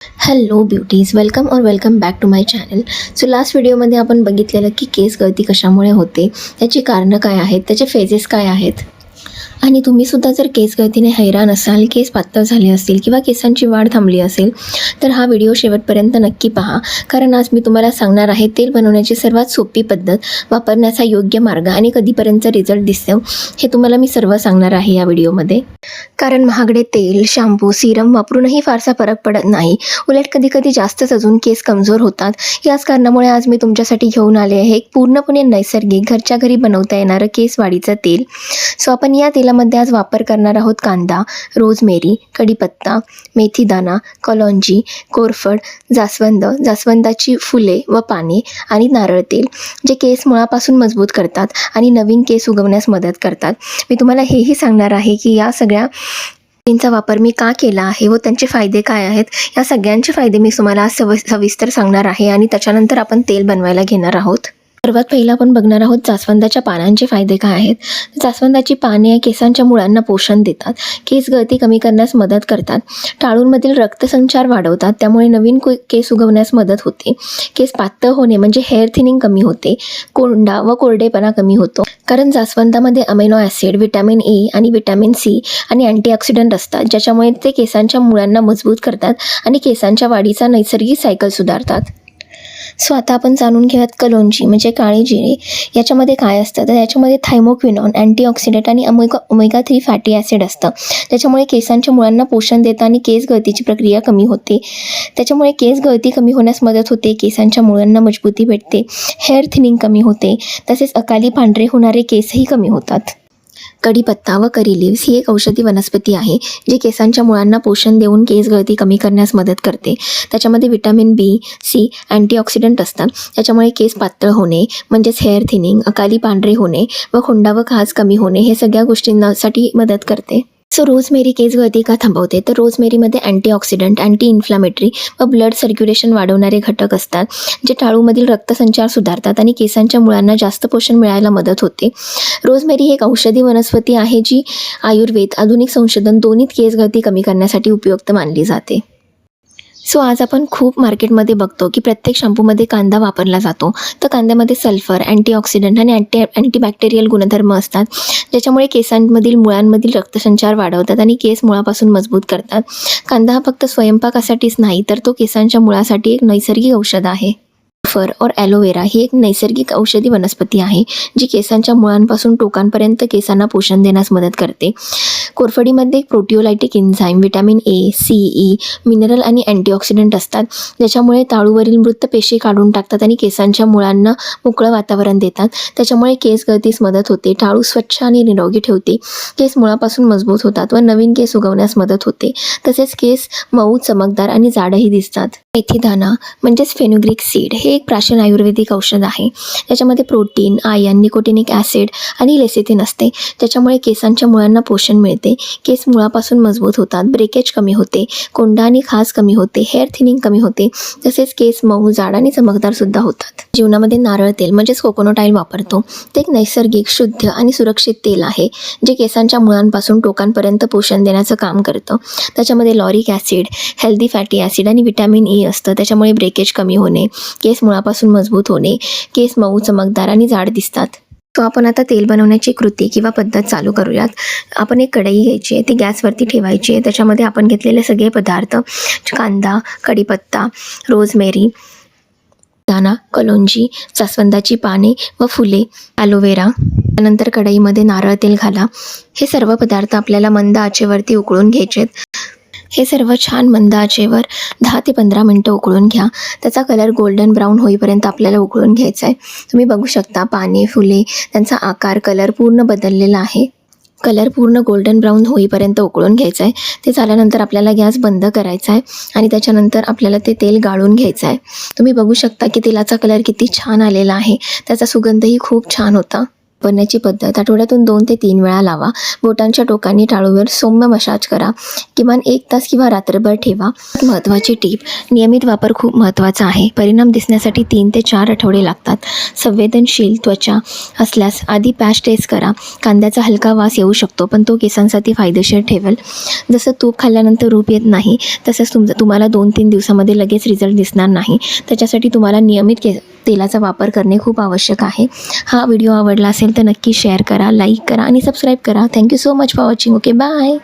Hello beauties, welcome और welcome back to my channel. So last व्हिडिओमध्ये आपण बघितलेलं की केस गळती कशामुळे होते, त्याची कारणं काय आहेत, त्याचे फेजेस काय आहेत. आणि तुम्हीसुद्धा जर केस गळतीने हैराण असाल, केस पातळ झाले असतील किंवा केसांची वाढ थांबली असेल तर हा व्हिडिओ शेवटपर्यंत नक्की पहा. कारण आज मी तुम्हाला सांगणार आहे तेल बनवण्याची सर्वात सोपी पद्धत, वापरण्याचा योग्य मार्ग आणि कधीपर्यंत रिझल्ट दिसतो हे तुम्हाला मी सर्व सांगणार आहे या व्हिडिओमध्ये. कारण महागडे तेल, शॅम्पू, सिरम वापरूनही फारसा फरक पडत नाही. उलट कधीकधी जास्तच अजून केस कमजोर होतात. याच कारणामुळे आज मी तुमच्यासाठी घेऊन आले आहे एक पूर्णपणे नैसर्गिक घरच्या घरी बनवता येणारं केस वाढीचं तेल. सो आपण या तेलामध्ये आज वापर करणार आहोत कांदा, रोजमेरी, कढीपत्ता, मेथीदाणा, कलौंजी, कोरफड, जास्वंद, जास्वंदाची फुले व पाने आणि नारळ तेल, जे केस मुळापासून मजबूत करतात आणि नवीन केस उगवण्यास मदत करतात. मी तुम्हाला हेही सांगणार आहे की या सगळ्या तेलांचा वापर मी का केला आहे व त्यांचे फायदे काय आहेत. या सगळ्यांचे फायदे मी तुम्हाला आज सविस्तर सांगणार आहे आणि त्याच्यानंतर आपण तेल बनवायला घेणार आहोत. सर्वात पहिला आपण बघणार आहोत जास्वंदाच्या पानांचे फायदे काय आहेत. जास्वंदाची पाने केसांच्या मुळांना पोषण देतात, केस गळती कमी करण्यास मदत करतात, टाळूंमधील रक्तसंचार वाढवतात, त्यामुळे नवीन केस उगवण्यास मदत होते, केस पातळ होणे म्हणजे हेअर थिनिंग कमी होते, कोंडा व कोरडेपणा कमी होतो. कारण जास्वंदामध्ये अमिनो ॲसिड, व्हिटॅमिन ए आणि व्हिटॅमिन सी आणि अँटीऑक्सिडंट असतात, ज्याच्यामुळे ते केसांच्या मुळांना मजबूत करतात आणि केसांच्या वाढीचा नैसर्गिक सायकल सुधारतात. सो आता आपण जाणून घेऊयात कलौंजी म्हणजे काळे जिरे. याच्यामध्ये काय असतं तर याच्यामध्ये थायमोक्विनॉन, अँटीऑक्सिडंट आणि ओमेगा 3 फॅटी ॲसिड असतं, त्याच्यामुळे केसांच्या मुळांना पोषण देतं आणि केस गळतीची प्रक्रिया कमी होते. त्याच्यामुळे केस गळती कमी होण्यास मदत होते, केसांच्या मुळांना मजबूती भेटते, हेअर थिनिंग कमी होते, तसेच अकाली पांढरे होणारे केसही कमी होतात. कढीपत्ता व करी लिव्स ही एक औषधी वनस्पती आहे जी केसांच्या मुळांना पोषण देऊन केस गळती कमी करण्यास मदत करते. त्याच्यामध्ये व्हिटॅमिन बी, सी, अँटीऑक्सिडंट असतात, त्याच्यामुळे केस पातळ होणे म्हणजेच हेअर थिनिंग, अकाली पांढरे होणे व खोंडा व खाज कमी होणे हे सगळ्या गोष्टींसाठी मदत करते. सो रोजमेरी केस गळती का थांबवते तर रोजमेरीमध्ये अँटीऑक्सिडंट, अँटी इन्फ्लामेटरी व ब्लड सर्क्युलेशन वाढवणारे घटक असतात, जे टाळूमधील रक्तसंचार सुधारतात आणि केसांच्या मुळांना जास्त पोषण मिळायला मदत होते. रोजमेरी ही एक औषधी वनस्पती आहे जी आयुर्वेद, आधुनिक संशोधन दोन्हीत केस गळती कमी करण्यासाठी उपयुक्त मानली जाते. सो आज आपण खूप मार्केटमध्ये बघतो की प्रत्येक शॅम्पूमध्ये कांदा वापरला जातो, तर कांद्यामध्ये सल्फर, अँटीऑक्सिडंट आणि अँटीबॅक्टेरियल गुणधर्म असतात, ज्याच्यामुळे केसांमधील मुळांमधील रक्तसंचार वाढवतात आणि केस मुळापासून मजबूत करतात. कांदा हा फक्त स्वयंपाकासाठीच नाही तर तो केसांच्या मुळासाठी एक नैसर्गिक औषध आहे. कोरफड और ॲलोवेरा ही एक नैसर्गिक औषधी वनस्पती आहे जी केसांच्या मुळांपासून टोकांपर्यंत केसांना पोषण देण्यास मदत करते. कोरफडीमध्ये proteolytic enzyme, vitamin A, C, E, mineral आणि अँटीऑक्सिडंट असतात, ज्याच्यामुळे ताळूवरील मृत पेशी काढून टाकतात आणि केसांच्या मुळांना मोकळं वातावरण देतात. त्याच्यामुळे केस गळतीस मदत होते, टाळू स्वच्छ आणि निरोगी ठेवते, केस मुळापासून मजबूत होतात व नवीन केस उगवण्यास मदत होते. तसेच केस मऊ, चमकदार आणि जाडही दिसतात. मेथीदाणा म्हणजेच फेनुग्रीक सीड हे एक प्राचीन आयुर्वेदिक औषध आहे. त्याच्यामध्ये प्रोटीन, आयर्न, निकोटिनिक ॲसिड आणि लेसिथिन असते, त्याच्यामुळे केसांच्या मुळांना पोषण मिळते, केस मुळापासून मजबूत होतात, ब्रेकेज कमी होते, कोंडा आणि खाज कमी होते, हेअर थिनिंग कमी होते, तसेच केस मऊ, जाड आणि चमकदार सुद्धा होतात. जीवनामध्ये नारळ तेल म्हणजेच कोकोनट ऑइल वापरतो. ते एक नैसर्गिक, शुद्ध आणि सुरक्षित तेल आहे जे केसांच्या मुळांपासून टोकांपर्यंत पोषण देण्याचं काम करतं. त्याच्यामध्ये lauric acid, healthy fatty acid आणि व्हिटॅमिन ई असतं, त्याच्यामुळे ब्रेकेज कमी होणे, केस मुळापासून मजबूत होणे, केस मऊ, चमकदार आणि जाड दिसतात. तो आपण आता तेल बनवण्याची कृती किंवा पद्धत चालू करूयात. आपण एक कढई घ्यायची आहे, ती गॅसवरती ठेवायची आहे. त्याच्यामध्ये आपण घेतलेले सगळे पदार्थ, कांदा, कढीपत्ता, रोजमेरी, दाणा, कलौंजी, जास्वंदाची पाने व फुले, ॲलोवेरा. त्यानंतर कढईमध्ये नारळ तेल घाला. हे सर्व पदार्थ आपल्याला मंद आचेवरती उकळून घ्यायचे आहेत. हे सर्व छान मंद आचेवर 10 ते 15 मिनटं उकळून घ्या. त्याचा कलर गोल्डन ब्राऊन होईपर्यंत आपल्याला उकळून घ्यायचा आहे. तुम्ही बघू शकता पाने, फुले, त्यांचा आकार, कलर पूर्ण बदललेला आहे. कलर पूर्ण गोल्डन ब्राऊन होईपर्यंत उकळून घ्यायचं आहे. ते झाल्यानंतर आपल्याला गॅस बंद करायचा आहे आणि त्याच्यानंतर आपल्याला ते तेल गाळून घ्यायचं आहे. तुम्ही बघू शकता की तेलाचा कलर किती छान आलेला आहे, त्याचा सुगंधही खूप छान होता. वापरण्याची पद्धत: आठवड्यातून 2 ते 3 वेळा लावा. बोटांच्या टोकांनी टाळूवर सौम्य मसाज करा. किमान 1 तास किंवा रात्रभर ठेवा. महत्त्वाची टीप: नियमित वापर खूप महत्त्वाचा आहे. परिणाम दिसण्यासाठी 3 ते 4 आठवडे लागतात. संवेदनशील त्वचा असल्यास आधी पॅच टेस्ट करा. कांद्याचा हलका वास येऊ शकतो, पण तो केसांसाठी फायदेशीर ठेवेल. जसं तूप खाल्ल्यानंतर रूप येत नाही, तसंच तुम्हाला 2-3 दिवसामध्ये लगेच रिझल्ट दिसणार नाही. त्याच्यासाठी तुम्हाला नियमित तेलाचा वापर करणे खूप आवश्यक आहे. हा व्हिडिओ आवडला असेल तर नक्की शेअर करा, लाईक करा आणि सबस्क्राईब करा. Thank you so much for watching. Okay, bye.